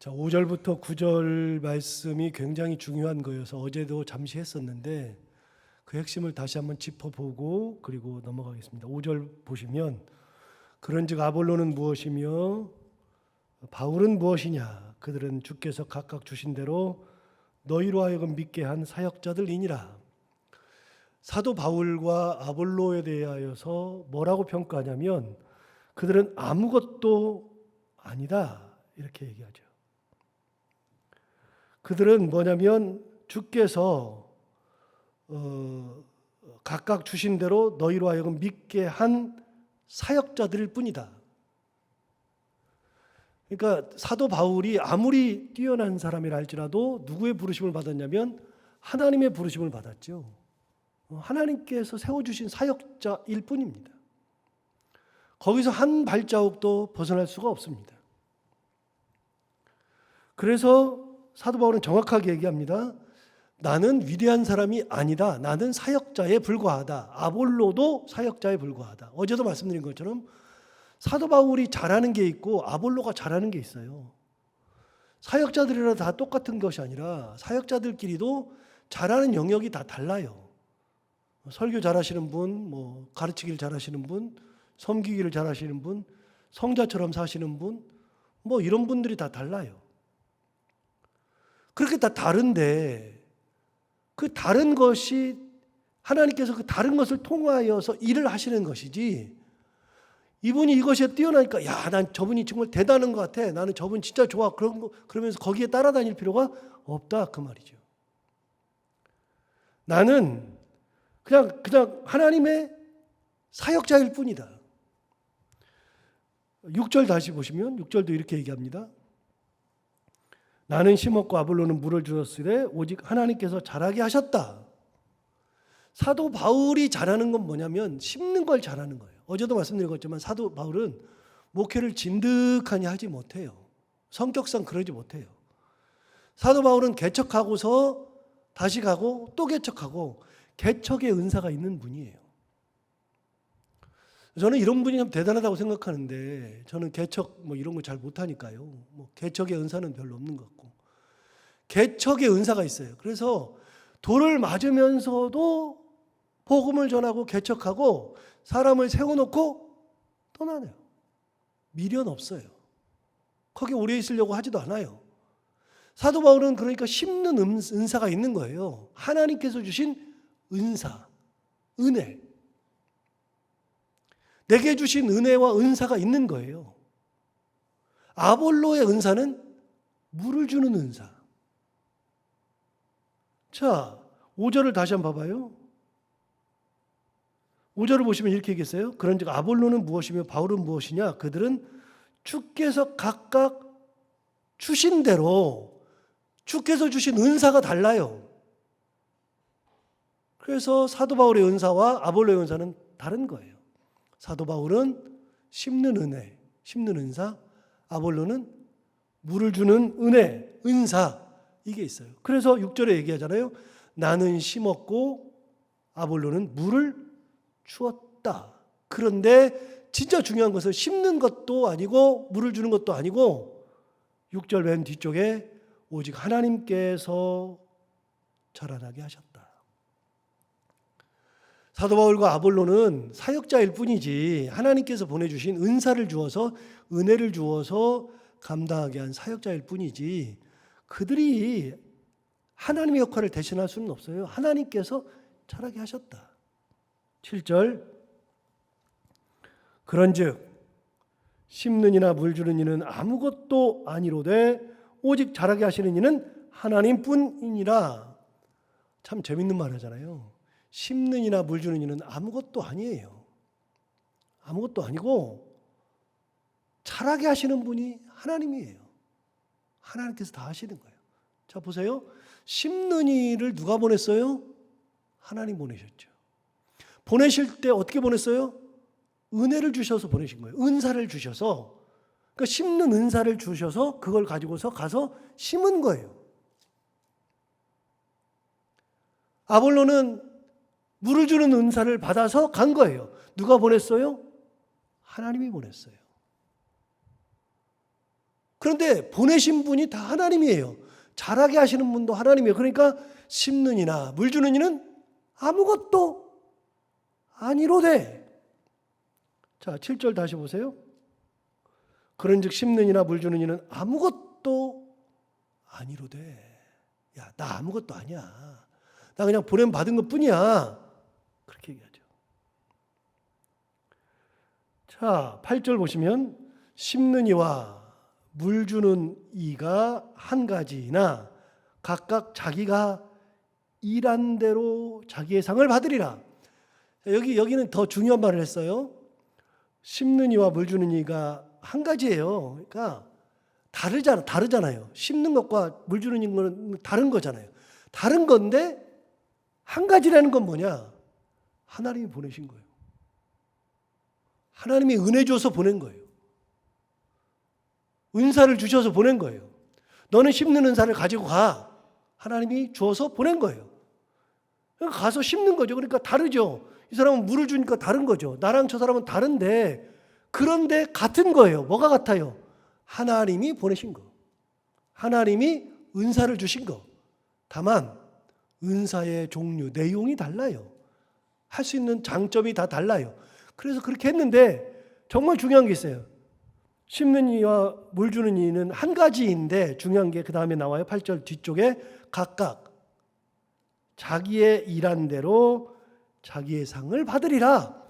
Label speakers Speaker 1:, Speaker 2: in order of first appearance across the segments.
Speaker 1: 자, 5절부터 9절 말씀이 굉장히 중요한 거여서 어제도 잠시 했었는데 그 핵심을 다시 한번 짚어보고 그리고 넘어가겠습니다. 5절 보시면 그런즉 아볼로는 무엇이며 바울은 무엇이냐? 그들은 주께서 각각 주신 대로 너희로 하여금 믿게 한 사역자들이니라. 사도 바울과 아볼로에 대하여서 뭐라고 평가하냐면 그들은 아무것도 아니다 이렇게 얘기하죠. 그들은 뭐냐면 주께서 각각 주신 대로 너희로 하여금 믿게 한 사역자들일 뿐이다. 그러니까 사도 바울이 아무리 뛰어난 사람이라 할지라도 누구의 부르심을 받았냐면 하나님의 부르심을 받았죠. 하나님께서 세워주신 사역자일 뿐입니다. 거기서 한 발자국도 벗어날 수가 없습니다. 그래서 사도 바울은 정확하게 얘기합니다. 나는 위대한 사람이 아니다. 나는 사역자에 불과하다. 아볼로도 사역자에 불과하다. 어제도 말씀드린 것처럼 사도 바울이 잘하는 게 있고 아볼로가 잘하는 게 있어요. 사역자들이라 다 똑같은 것이 아니라 사역자들끼리도 잘하는 영역이 다 달라요. 설교 잘하시는 분, 가르치기를 잘하시는 분, 섬기기를 잘하시는 분, 성자처럼 사시는 분, 이런 분들이 다 달라요. 그렇게 다 다른데 그 다른 것이 하나님께서 그 다른 것을 통하여서 일을 하시는 것이지 이분이 이것에 뛰어나니까 난 저분이 정말 대단한 것 같아. 나는 저분 진짜 좋아. 그러면서 거기에 따라다닐 필요가 없다 그 말이죠. 나는 그냥 하나님의 사역자일 뿐이다. 6절 다시 보시면 6절도 이렇게 얘기합니다. 나는 심었고 아볼로는 물을 주었으되 오직 하나님께서 자라게 하셨다. 사도 바울이 잘하는 건 뭐냐면 심는 걸 잘하는 거예요. 어제도 말씀드린 것처럼 사도 바울은 목회를 진득하니 하지 못해요. 성격상 그러지 못해요. 사도 바울은 개척하고서 다시 가고 또 개척하고 개척의 은사가 있는 분이에요. 저는 이런 분이 참 대단하다고 생각하는데 저는 개척 이런 거 잘 못하니까요. 개척의 은사는 별로 없는 것 같고 개척의 은사가 있어요. 그래서 돌을 맞으면서도 복음을 전하고 개척하고 사람을 세워놓고 떠나네요. 미련 없어요. 거기 오래 있으려고 하지도 않아요. 사도 바울은 그러니까 심는 은사가 있는 거예요. 하나님께서 주신 은사, 은혜. 내게 주신 은혜와 은사가 있는 거예요. 아볼로의 은사는 물을 주는 은사. 자, 5절을 다시 한번 봐봐요. 5절을 보시면 이렇게 얘기했어요. 그런즉 아볼로는 무엇이며 바울은 무엇이냐? 그들은 주께서 각각 주신 대로 주께서 주신 은사가 달라요. 그래서 사도 바울의 은사와 아볼로의 은사는 다른 거예요. 사도 바울은 심는 은혜, 심는 은사, 아볼로는 물을 주는 은혜, 은사 이게 있어요. 그래서 6절에 얘기하잖아요. 나는 심었고 아볼로는 물을 주었다. 그런데 진짜 중요한 것은 심는 것도 아니고 물을 주는 것도 아니고 6절 맨 뒤쪽에 오직 하나님께서 자라나게 하셨다. 사도 바울과 아볼로는 사역자일 뿐이지 하나님께서 보내주신 은사를 주어서 은혜를 주어서 감당하게 한 사역자일 뿐이지 그들이 하나님의 역할을 대신할 수는 없어요. 하나님께서 자라게 하셨다. 7절 그런즉 심는 이나 물 주는 이는 아무것도 아니로되 오직 자라게 하시는 이는 하나님뿐이니라. 참 재밌는 말 하잖아요. 심는 이나 물 주는 이는 아무것도 아니에요. 아무것도 아니고 자라게 하시는 분이 하나님이에요. 하나님께서 다 하시는 거예요. 자 보세요. 심는 이를 누가 보냈어요? 하나님 보내셨죠. 보내실 때 어떻게 보냈어요? 은혜를 주셔서 보내신 거예요. 은사를 주셔서 그러니까 심는 은사를 주셔서 그걸 가지고서 가서 심은 거예요. 아볼로는 물을 주는 은사를 받아서 간 거예요. 누가 보냈어요? 하나님이 보냈어요. 그런데 보내신 분이 다 하나님이에요. 자라게 하시는 분도 하나님이에요. 그러니까 심는 이나 물 주는 이는 아무것도 아니로되. 자, 7절 다시 보세요. 그런즉 심는 이나 물 주는 이는 아무것도 아니로되. 야, 나 아무것도 아니야. 나 그냥 보냄 받은 것뿐이야. 그렇게 얘기하죠. 자, 8절 보시면 심는 이와 물 주는 이가 한 가지이나 각각 자기가 일한 대로 자기의 상을 받으리라. 여기는 더 중요한 말을 했어요. 심는 이와 물 주는 이가 한 가지예요. 그러니까 다르잖아요. 심는 것과 물 주는 이는 다른 거잖아요. 다른 건데 한 가지라는 건 뭐냐? 하나님이 보내신 거예요. 하나님이 은혜 줘서 보낸 거예요. 은사를 주셔서 보낸 거예요. 너는 심는 은사를 가지고 가. 하나님이 주어서 보낸 거예요. 그러니까 가서 심는 거죠. 그러니까 다르죠. 이 사람은 물을 주니까 다른 거죠. 나랑 저 사람은 다른데 그런데 같은 거예요. 뭐가 같아요? 하나님이 보내신 거. 하나님이 은사를 주신 거. 다만 은사의 종류, 내용이 달라요. 할 수 있는 장점이 다 달라요. 그래서 그렇게 했는데 정말 중요한 게 있어요. 심는 이와 물 주는 이는 한 가지인데 중요한 게 그 다음에 나와요. 8절 뒤쪽에 각각 자기의 일한 대로 자기의 상을 받으리라.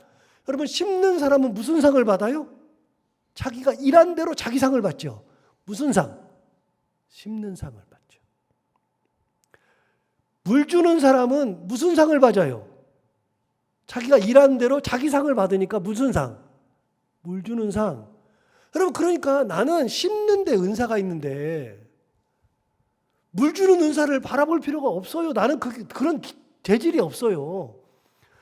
Speaker 1: 여러분, 심는 사람은 무슨 상을 받아요? 자기가 일한 대로 자기 상을 받죠. 무슨 상? 심는 상을 받죠. 물 주는 사람은 무슨 상을 받아요? 자기가 일한 대로 자기 상을 받으니까 무슨 상? 물 주는 상. 여러분, 그러니까 나는 심는 데 은사가 있는데 물 주는 은사를 바라볼 필요가 없어요. 나는 그런 재질이 없어요.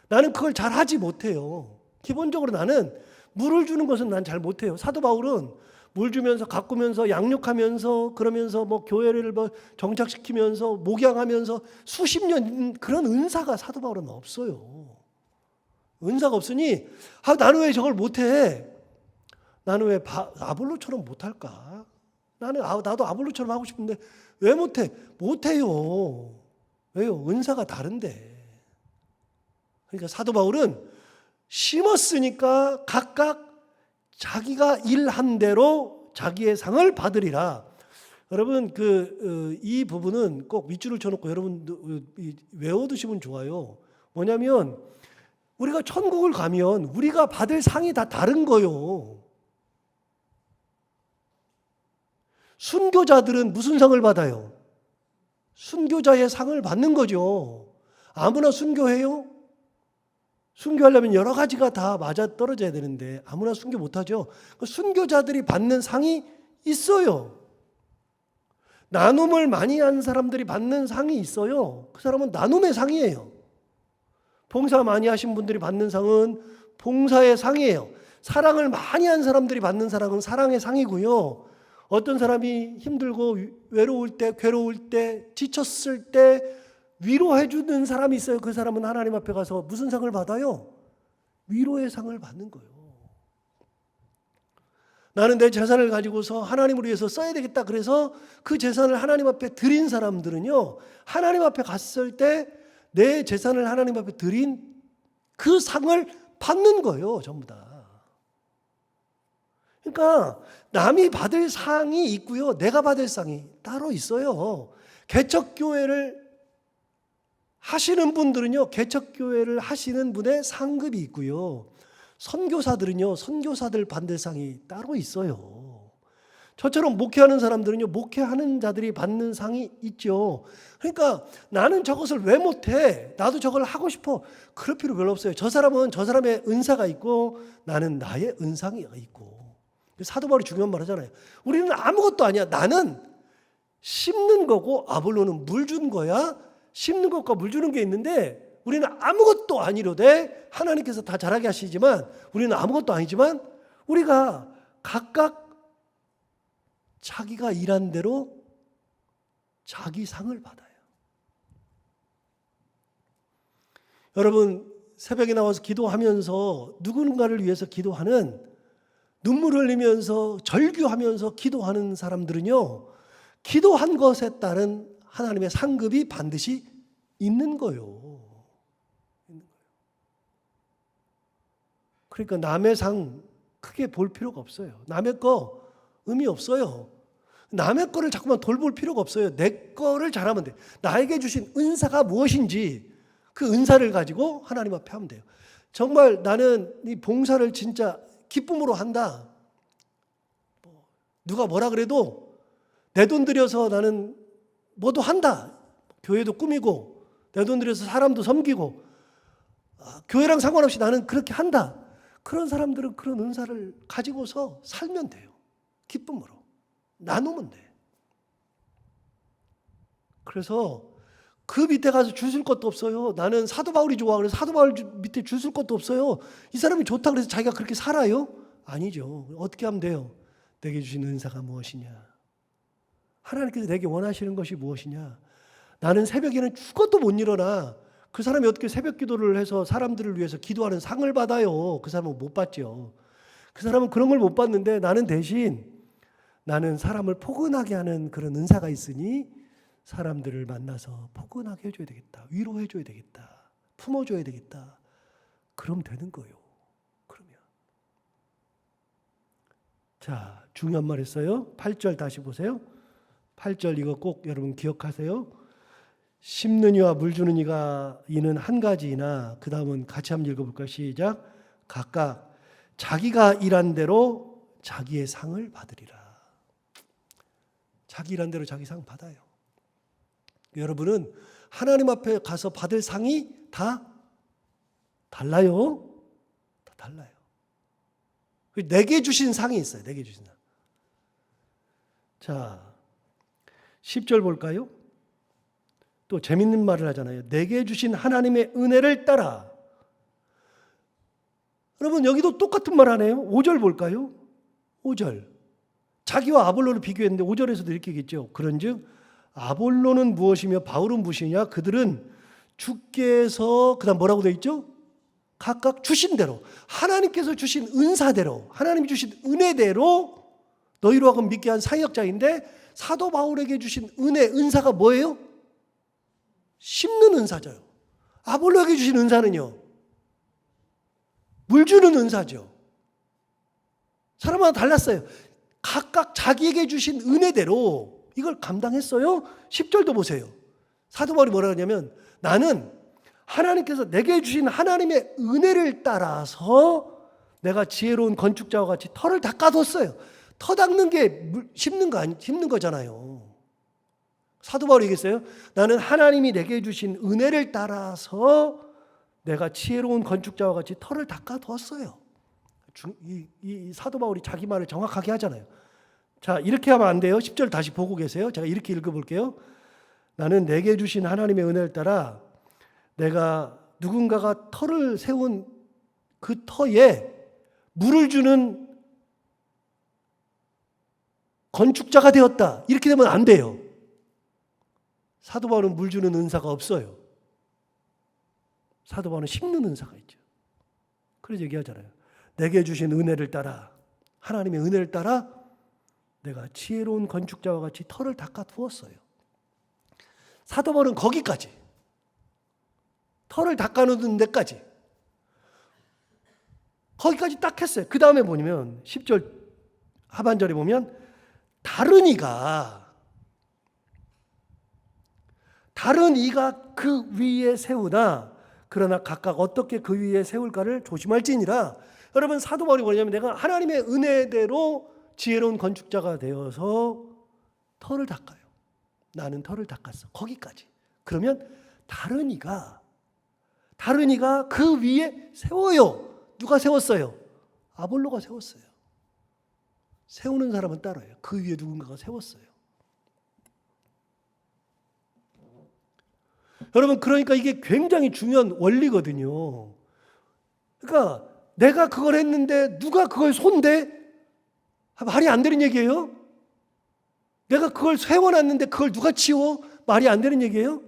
Speaker 1: 나는 그걸 잘 하지 못해요. 기본적으로 나는 물을 주는 것은 난 잘 못해요. 사도 바울은 물 주면서 가꾸면서 양육하면서 그러면서 뭐 교회를 뭐 정착시키면서 목양하면서 수십 년 그런 은사가 사도 바울은 없어요. 은사가 없으니 나는 왜 저걸 못해? 나는 왜 아볼로처럼 못할까? 나도 아볼로처럼 하고 싶은데 왜 못해? 못해요. 왜요? 은사가 다른데. 그러니까 사도 바울은 심었으니까 각각 자기가 일한 대로 자기의 상을 받으리라. 여러분, 이 부분은 꼭 밑줄을 쳐놓고 여러분 외워두시면 좋아요. 뭐냐면 우리가 천국을 가면 우리가 받을 상이 다 다른 거요. 순교자들은 무슨 상을 받아요? 순교자의 상을 받는 거죠. 아무나 순교해요? 순교하려면 여러 가지가 다 맞아떨어져야 되는데 아무나 순교 못하죠. 순교자들이 받는 상이 있어요. 나눔을 많이 한 사람들이 받는 상이 있어요. 그 사람은 나눔의 상이에요. 봉사 많이 하신 분들이 받는 상은 봉사의 상이에요. 사랑을 많이 한 사람들이 받는 상은 사랑의 상이고요. 어떤 사람이 힘들고 외로울 때, 괴로울 때, 지쳤을 때 위로해 주는 사람이 있어요. 그 사람은 하나님 앞에 가서 무슨 상을 받아요? 위로의 상을 받는 거예요. 나는 내 재산을 가지고서 하나님을 위해서 써야 되겠다. 그래서 그 재산을 하나님 앞에 드린 사람들은요, 하나님 앞에 갔을 때 내 재산을 하나님 앞에 드린 그 상을 받는 거예요. 전부 다. 그러니까 남이 받을 상이 있고요, 내가 받을 상이 따로 있어요. 개척교회를 하시는 분들은요, 개척교회를 하시는 분의 상급이 있고요, 선교사들은요, 선교사들 받는 상이 따로 있어요. 저처럼 목회하는 사람들은요, 목회하는 자들이 받는 상이 있죠. 그러니까 나는 저것을 왜 못해? 나도 저걸 하고 싶어. 그럴 필요 별로 없어요. 저 사람은 저 사람의 은사가 있고 나는 나의 은상이 있고. 사도 바울이 중요한 말 하잖아요. 우리는 아무것도 아니야. 나는 심는 거고 아볼로는 물 준 거야. 심는 것과 물 주는 게 있는데 우리는 아무것도 아니로되 하나님께서 다 자라게 하시지만 우리는 아무것도 아니지만 우리가 각각 자기가 일한 대로 자기 상을 받아요. 여러분, 새벽에 나와서 기도하면서 누군가를 위해서 기도하는 눈물 흘리면서 절규하면서 기도하는 사람들은요, 기도한 것에 따른 하나님의 상급이 반드시 있는 거예요. 그러니까 남의 상 크게 볼 필요가 없어요. 남의 거 의미 없어요. 남의 거를 자꾸만 돌볼 필요가 없어요. 내 거를 잘하면 돼. 나에게 주신 은사가 무엇인지 그 은사를 가지고 하나님 앞에 하면 돼요. 정말 나는 이 봉사를 진짜 기쁨으로 한다. 누가 뭐라 그래도 내 돈 들여서 나는 뭐도 한다. 교회도 꾸미고 내 돈 들여서 사람도 섬기고 교회랑 상관없이 나는 그렇게 한다. 그런 사람들은 그런 은사를 가지고서 살면 돼요. 기쁨으로. 나누면 돼. 그래서 그 밑에 가서 줄 설 것도 없어요. 나는 사도 바울이 좋아. 그래서 사도 바울 밑에 줄 설 것도 없어요. 이 사람이 좋다 그래서 자기가 그렇게 살아요? 아니죠. 어떻게 하면 돼요? 내게 주신 은사가 무엇이냐? 하나님께서 내게 원하시는 것이 무엇이냐? 나는 새벽에는 죽어도 못 일어나. 그 사람이 어떻게 새벽 기도를 해서 사람들을 위해서 기도하는 상을 받아요? 그 사람은 못 받죠. 그 사람은 그런 걸 못 받는데 나는 대신 나는 사람을 포근하게 하는 그런 은사가 있으니 사람들을 만나서 포근하게 해줘야 되겠다. 위로해줘야 되겠다. 품어줘야 되겠다. 그럼 되는 거예요. 그러면. 자, 중요한 말 했어요. 8절 다시 보세요. 8절 이거 꼭 여러분 기억하세요. 심는 이와 물 주는 이가 이는 한 가지이나 그 다음은 같이 한번 읽어볼까요? 시작. 각각 자기가 일한 대로 자기의 상을 받으리라. 자기 일한 대로 자기 상 받아요. 여러분은 하나님 앞에 가서 받을 상이 다 달라요. 다 달라요. 내게 주신 상이 있어요. 내게 주신 상. 자, 10절 볼까요? 또 재밌는 말을 하잖아요. 내게 주신 하나님의 은혜를 따라. 여러분 여기도 똑같은 말 하네요. 5절 볼까요? 5절. 자기와 아볼로를 비교했는데 5절에서도 이렇게 얘기했죠. 그런즉 아볼로는 무엇이며 바울은 무엇이냐? 그들은 주께서 그다음 뭐라고 되어 있죠? 각각 주신 대로 하나님께서 주신 은사대로 하나님이 주신 은혜대로 너희로 하여금 믿게 한 사역자인데 사도 바울에게 주신 은사가 뭐예요? 심는 은사죠. 아볼로에게 주신 은사는요, 물 주는 은사죠. 사람마다 달랐어요. 각각 자기에게 주신 은혜대로 이걸 감당했어요. 10절도 보세요. 사도 바울이 뭐라 하냐면 나는 하나님께서 내게 주신 하나님의 은혜를 따라서 내가 지혜로운 건축자와 같이 터를 닦아뒀어요. 터 닦는 게 심는 거잖아요. 사도 바울이 얘기했어요. 나는 하나님이 내게 주신 은혜를 따라서 내가 지혜로운 건축자와 같이 터를 닦아두었어요. 이 사도 바울이 자기 말을 정확하게 하잖아요. 자, 이렇게 하면 안 돼요. 10절 다시 보고 계세요. 제가 이렇게 읽어볼게요. 나는 내게 주신 하나님의 은혜를 따라 내가 누군가가 터를 세운 그 터에 물을 주는 건축자가 되었다. 이렇게 되면 안 돼요. 사도 바울은 물 주는 은사가 없어요. 사도 바울은 심는 은사가 있죠. 그래서 얘기하잖아요. 내게 주신 은혜를 따라 하나님의 은혜를 따라 내가 지혜로운 건축자와 같이 터를 닦아두었어요. 사도 바울은 거기까지 터를 닦아놓는 데까지 거기까지 딱 했어요. 그 다음에 보면 10절 하반절에 보면 다른 이가 그 위에 세우나 그러나 각각 어떻게 그 위에 세울까를 조심할지니라. 여러분 사도 바울이 뭐냐면 내가 하나님의 은혜대로 지혜로운 건축자가 되어서 터를 닦아요. 나는 터를 닦았어. 거기까지. 그러면 다른 이가 그 위에 세워요. 누가 세웠어요? 아볼로가 세웠어요. 세우는 사람은 따라요. 그 위에 누군가가 세웠어요. 여러분 그러니까 이게 굉장히 중요한 원리거든요. 그러니까 내가 그걸 했는데 누가 그걸 손대? 말이 안 되는 얘기예요. 내가 그걸 세워놨는데 그걸 누가 치워? 말이 안 되는 얘기예요.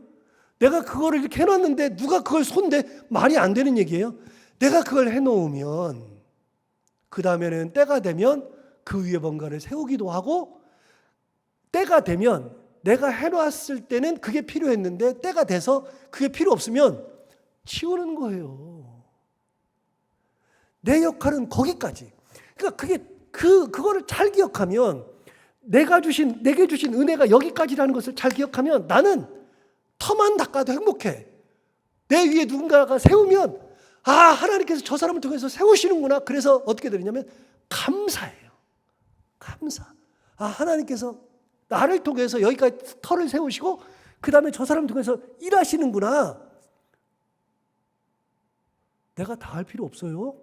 Speaker 1: 내가 그거를 이렇게 해놨는데 누가 그걸 손대? 말이 안 되는 얘기예요. 내가 그걸 해놓으면 그 다음에는 때가 되면 그 위에 뭔가를 세우기도 하고, 때가 되면 내가 해놨을 때는 그게 필요했는데 때가 돼서 그게 필요 없으면 치우는 거예요. 내 역할은 거기까지. 그러니까 그거를 잘 기억하면, 내게 주신 은혜가 여기까지라는 것을 잘 기억하면 나는 터만 닦아도 행복해. 내 위에 누군가가 세우면, 하나님께서 저 사람을 통해서 세우시는구나. 그래서 어떻게 되느냐면 감사해요. 감사. 하나님께서 나를 통해서 여기까지 터를 세우시고 그 다음에 저 사람을 통해서 일하시는구나. 내가 다 할 필요 없어요.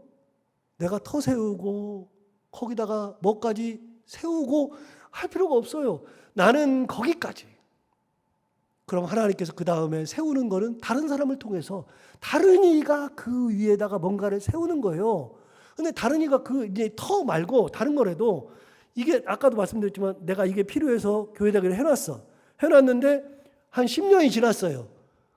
Speaker 1: 내가 터 세우고 거기다가 뭐까지 세우고 할 필요가 없어요. 나는 거기까지. 그럼 하나님께서 그 다음에 세우는 거는 다른 사람을 통해서 다른 이가 그 위에다가 뭔가를 세우는 거예요. 근데 다른 이가 이제 터 말고 다른 거라도, 이게 아까도 말씀드렸지만 내가 이게 필요해서 교회에다가 해놨는데 한 10년이 지났어요.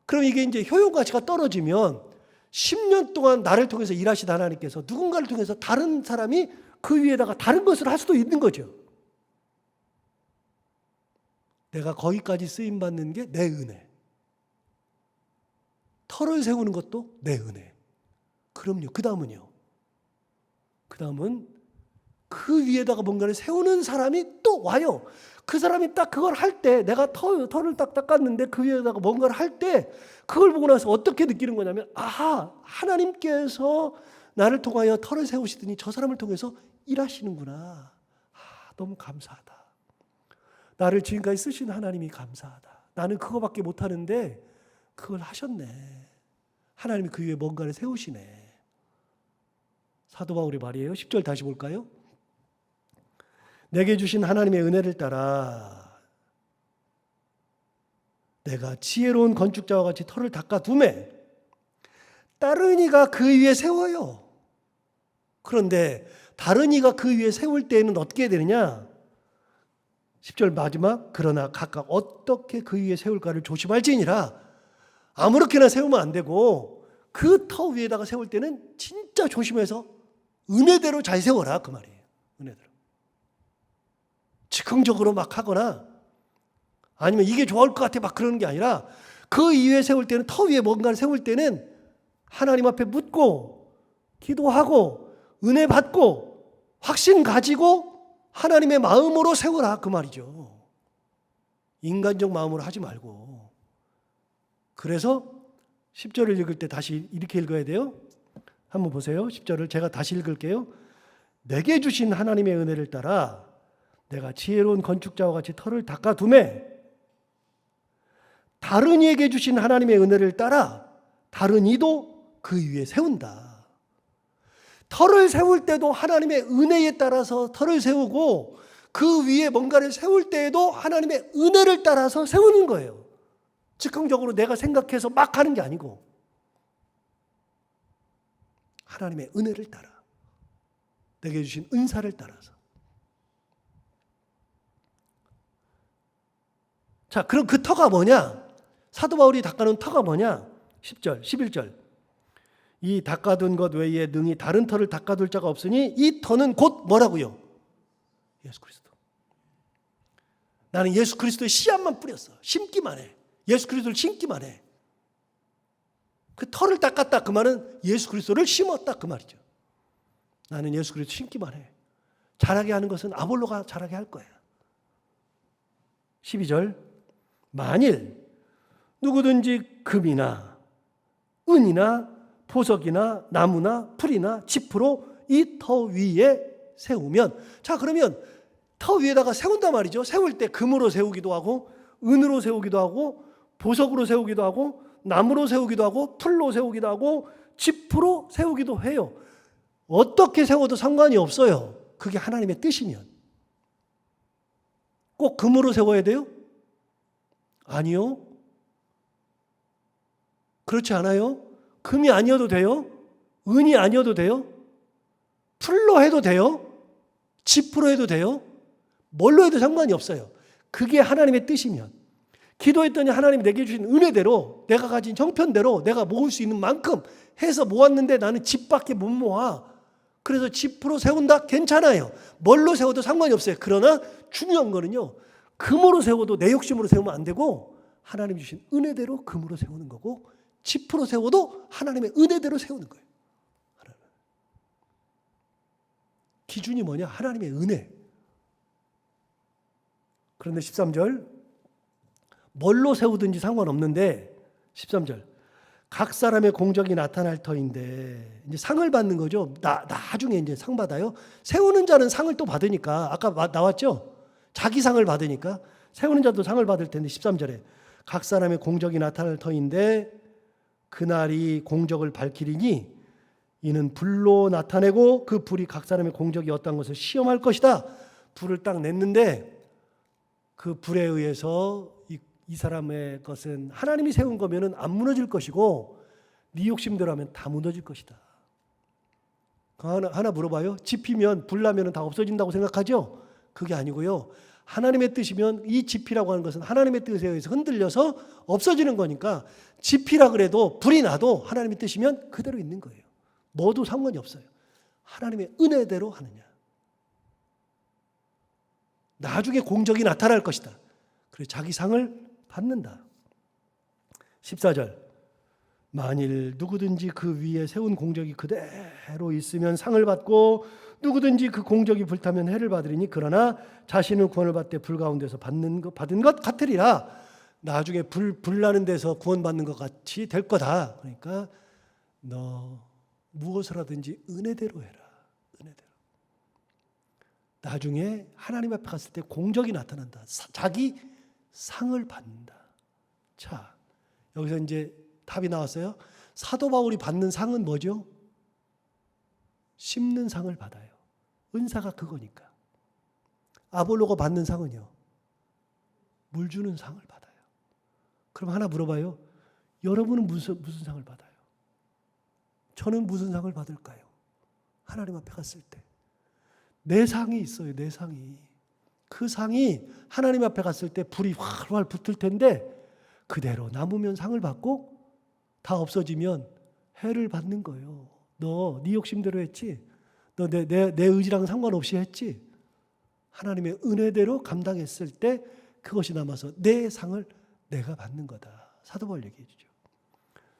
Speaker 1: 그럼 이게 이제 효용 가치가 떨어지면 10년 동안 나를 통해서 일하신 하나님께서 누군가를 통해서 다른 사람이 그 위에다가 다른 것을 할 수도 있는 거죠. 내가 거기까지 쓰임받는 게 내 은혜. 터를 세우는 것도 내 은혜. 그럼요. 그 다음은요. 그 다음은 그 위에다가 뭔가를 세우는 사람이 또 와요. 그 사람이 딱 그걸 할 때, 내가 터를 딱 닦았는데 그 위에다가 뭔가를 할 때 그걸 보고 나서 어떻게 느끼는 거냐면, 하나님께서 나를 통하여 터를 세우시더니 저 사람을 통해서 일하시는구나. 너무 감사하다. 나를 지금까지 쓰신 하나님이 감사하다. 나는 그거밖에 못하는데 그걸 하셨네. 하나님이 그 위에 뭔가를 세우시네. 사도 바울의 말이에요. 10절 다시 볼까요? 내게 주신 하나님의 은혜를 따라 내가 지혜로운 건축자와 같이 터를 닦아두매 다른 이가 그 위에 세워요. 그런데 다른 이가 그 위에 세울 때에는 어떻게 되느냐? 10절 마지막, 그러나 각각 어떻게 그 위에 세울까를 조심할지니라. 아무렇게나 세우면 안 되고 그 터 위에다가 세울 때는 진짜 조심해서 은혜대로 잘 세워라, 그 말이에요. 은혜대로. 즉흥적으로 막 하거나 아니면 이게 좋을 것 같아 막 그러는 게 아니라, 그 위에 세울 때는, 터 위에 뭔가를 세울 때는 하나님 앞에 묻고 기도하고 은혜 받고 확신 가지고 하나님의 마음으로 세워라, 그 말이죠. 인간적 마음으로 하지 말고. 그래서 10절을 읽을 때 다시 이렇게 읽어야 돼요. 한번 보세요. 10절을 제가 다시 읽을게요. 내게 주신 하나님의 은혜를 따라 내가 지혜로운 건축자와 같이 터를 닦아두매 다른 이에게 주신 하나님의 은혜를 따라 다른 이도 그 위에 세운다. 터를 세울 때도 하나님의 은혜에 따라서 터를 세우고, 그 위에 뭔가를 세울 때에도 하나님의 은혜를 따라서 세우는 거예요. 즉흥적으로 내가 생각해서 막 하는 게 아니고 하나님의 은혜를 따라, 내게 주신 은사를 따라서. 자, 그럼 그 터가 뭐냐? 사도 바울이 닦아놓은 터가 뭐냐? 10절, 11절. 이 닦아둔 것 외에 능히 다른 터를 닦아둘 자가 없으니 이 터는 곧 뭐라고요? 예수 그리스도. 나는 예수 그리스도의 씨앗만 뿌렸어. 심기만 해. 예수 그리스도를 심기만 해. 그 터를 닦았다, 그 말은 예수 그리스도를 심었다, 그 말이죠. 나는 예수 그리스도 심기만 해. 자라게 하는 것은 아볼로가 자라게 할 거야. 12절. 만일 누구든지 금이나 은이나 보석이나 나무나 풀이나 짚으로 이 터 위에 세우면, 자, 그러면 터 위에다가 세운단 말이죠. 세울 때 금으로 세우기도 하고 은으로 세우기도 하고 보석으로 세우기도 하고 나무로 세우기도 하고 풀로 세우기도 하고 짚으로 세우기도 해요. 어떻게 세워도 상관이 없어요. 그게 하나님의 뜻이면. 꼭 금으로 세워야 돼요? 아니요. 그렇지 않아요. 금이 아니어도 돼요. 은이 아니어도 돼요. 풀로 해도 돼요. 짚으로 해도 돼요. 뭘로 해도 상관이 없어요. 그게 하나님의 뜻이면. 기도했더니 하나님이 내게 주신 은혜대로, 내가 가진 형편대로 내가 모을 수 있는 만큼 해서 모았는데 나는 집밖에 못 모아. 그래서 지프로 세운다? 괜찮아요. 뭘로 세워도 상관이 없어요. 그러나 중요한 거는요, 금으로 세워도 내 욕심으로 세우면 안 되고 하나님 주신 은혜대로 금으로 세우는 거고, 지프로 세워도 하나님의 은혜대로 세우는 거예요. 기준이 뭐냐? 하나님의 은혜. 그런데 13절, 뭘로 세우든지 상관없는데 13절, 각 사람의 공적이 나타날 터인데, 이제 상을 받는 거죠. 나중에 이제 상 받아요. 세우는 자는 상을 또 받으니까, 아까 나왔죠? 자기 상을 받으니까 세우는 자도 상을 받을 텐데, 13절에 각 사람의 공적이 나타날 터인데 그날이 공적을 밝히리니 이는 불로 나타내고 그 불이 각 사람의 공적이 어떤 것을 시험할 것이다. 불을 딱 냈는데 그 불에 의해서 이 사람의 것은 하나님이 세운 거면은 안 무너질 것이고 네 욕심대로 하면 다 무너질 것이다. 하나 물어봐요. 지피면 불나면 다 없어진다고 생각하죠? 그게 아니고요. 하나님의 뜻이면 이 지피라고 하는 것은 하나님의 뜻에 의해서 흔들려서 없어지는 거니까 지피라 그래도 불이 나도 하나님의 뜻이면 그대로 있는 거예요. 뭐도 상관이 없어요. 하나님의 은혜대로 하느냐. 나중에 공적이 나타날 것이다. 그래서 자기 상을 받는다. 14절, 만일 누구든지 그 위에 세운 공적이 그대로 있으면 상을 받고 누구든지 그 공적이 불타면 해를 받으리니 그러나 자신은 구원을 받되 불 가운데서 받은 것 같으리라. 나중에 불 나는 데서 구원받는 것 같이 될 거다. 그러니까 너 무엇을 하든지 은혜대로 해라. 은혜대로. 나중에 하나님 앞에 갔을 때 공적이 나타난다. 자기 상을 받는다. 자, 여기서 이제 답이 나왔어요. 사도 바울이 받는 상은 뭐죠? 심는 상을 받아요. 은사가 그거니까. 아볼로가 받는 상은요, 물 주는 상을 받아요. 그럼 하나 물어봐요. 여러분은 무슨 상을 받아요? 저는 무슨 상을 받을까요? 하나님 앞에 갔을 때 내 상이 있어요. 내 상이. 그 상이 하나님 앞에 갔을 때 불이 활활 붙을 텐데 그대로 남으면 상을 받고 다 없어지면 해를 받는 거예요. 너 네 욕심대로 했지? 너 내 의지랑 상관없이 했지? 하나님의 은혜대로 감당했을 때 그것이 남아서 내 상을 내가 받는 거다. 사도 바울 얘기해 주죠.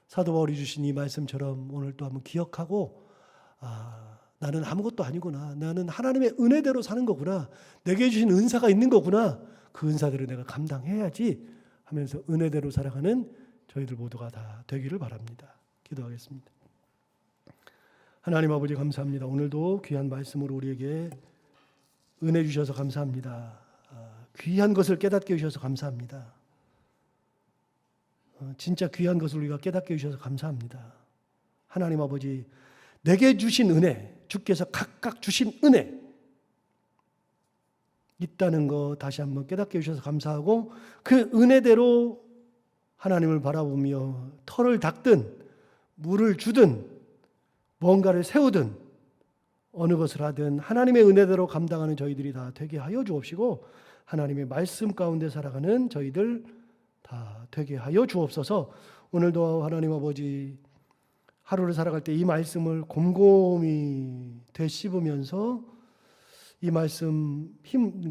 Speaker 1: 사도 바울이 주신 이 말씀처럼 오늘 또 한번 기억하고, 나는 아무것도 아니구나. 나는 하나님의 은혜대로 사는 거구나. 내게 주신 은사가 있는 거구나. 그 은사대로 내가 감당해야지 하면서 은혜대로 살아가는 저희들 모두가 다 되기를 바랍니다. 기도하겠습니다. 하나님 아버지 감사합니다. 오늘도 귀한 말씀으로 우리에게 은혜 주셔서 감사합니다. 귀한 것을 깨닫게 해주셔서 감사합니다. 진짜 귀한 것을 우리가 깨닫게 해주셔서 감사합니다. 하나님 아버지, 내게 주신 은혜, 주께서 각각 주신 은혜 있다는 거 다시 한번 깨닫게 해주셔서 감사하고, 그 은혜대로 하나님을 바라보며 터를 닦든 물을 주든 뭔가를 세우든 어느 것을 하든 하나님의 은혜대로 감당하는 저희들이 다 되게 하여 주옵시고, 하나님의 말씀 가운데 살아가는 저희들 다 되게 하여 주옵소서. 오늘도 하나님 아버지, 하루를 살아갈 때 이 말씀을 곰곰이 되씹으면서 이 말씀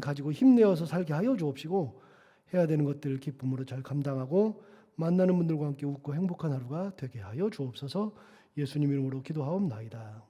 Speaker 1: 가지고 힘내어서 살게 하여 주옵시고, 해야 되는 것들 기쁨으로 잘 감당하고 만나는 분들과 함께 웃고 행복한 하루가 되게 하여 주옵소서. 예수님 이름으로 기도하옵나이다.